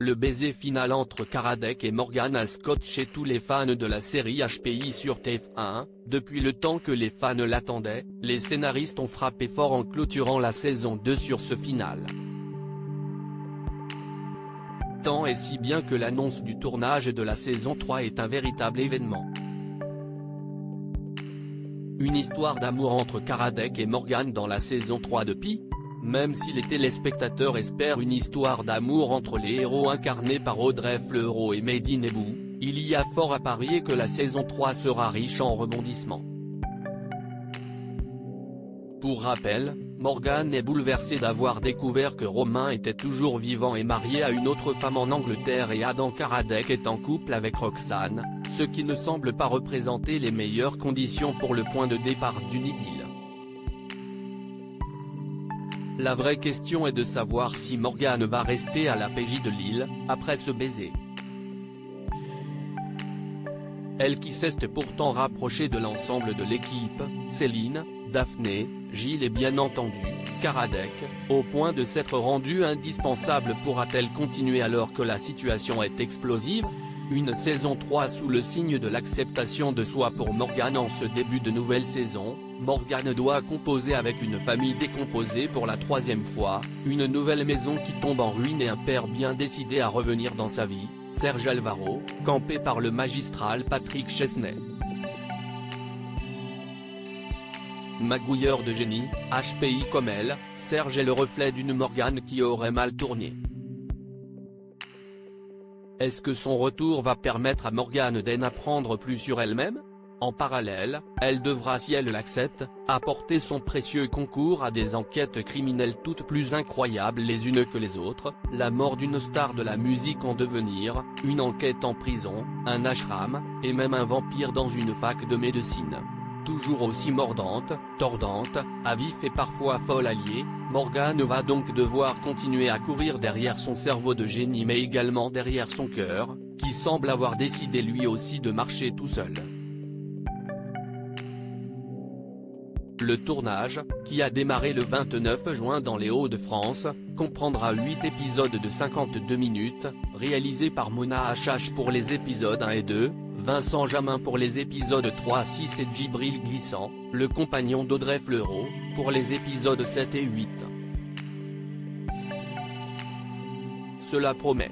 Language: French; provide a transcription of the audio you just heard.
Le baiser final entre Karadec et Morgan a scotché tous les fans de la série HPI sur TF1, depuis le temps que les fans l'attendaient, les scénaristes ont frappé fort en clôturant la saison 2 sur ce final. Tant et si bien que l'annonce du tournage de la saison 3 est un véritable événement. Une histoire d'amour entre Karadec et Morgan dans la saison 3 de Pi. Même si les téléspectateurs espèrent une histoire d'amour entre les héros incarnés par Audrey Fleurot et Mehdi Nebou, il y a fort à parier que la saison 3 sera riche en rebondissements. Pour rappel, Morgan est bouleversé d'avoir découvert que Romain était toujours vivant et marié à une autre femme en Angleterre et Adam Karadec est en couple avec Roxane, ce qui ne semble pas représenter les meilleures conditions pour le point de départ d'une idylle. La vraie question est de savoir si Morgan va rester à la PJ de Lille, après ce baiser. Elle qui s'est pourtant rapprochée de l'ensemble de l'équipe, Céline, Daphné, Gilles et bien entendu, Karadec, au point de s'être rendue indispensable. Pourra-t-elle continuer alors que la situation est explosive? Une saison 3 sous le signe de l'acceptation de soi pour Morgan. En ce début de nouvelle saison, Morgan doit composer avec une famille décomposée pour la troisième fois, une nouvelle maison qui tombe en ruine et un père bien décidé à revenir dans sa vie, Serge Alvaro, campé par le magistral Patrick Chesney. Magouilleur de génie, HPI comme elle, Serge est le reflet d'une Morgan qui aurait mal tourné. Est-ce que son retour va permettre à Morgan d'en apprendre plus sur elle-même? En parallèle, elle devra, si elle l'accepte, apporter son précieux concours à des enquêtes criminelles toutes plus incroyables les unes que les autres, la mort d'une star de la musique en devenir, une enquête en prison, un ashram, et même un vampire dans une fac de médecine. Toujours aussi mordante, tordante, à vif et parfois folle alliée, Morgan va donc devoir continuer à courir derrière son cerveau de génie mais également derrière son cœur, qui semble avoir décidé lui aussi de marcher tout seul. Le tournage, qui a démarré le 29 juin dans les Hauts-de-France, comprendra 8 épisodes de 52 minutes, réalisés par Mona HH pour les épisodes 1 et 2, Vincent Jamin pour les épisodes 3 à 6 et Djibril Glissant, le compagnon d'Audrey Fleurot, pour les épisodes 7 et 8. Cela promet.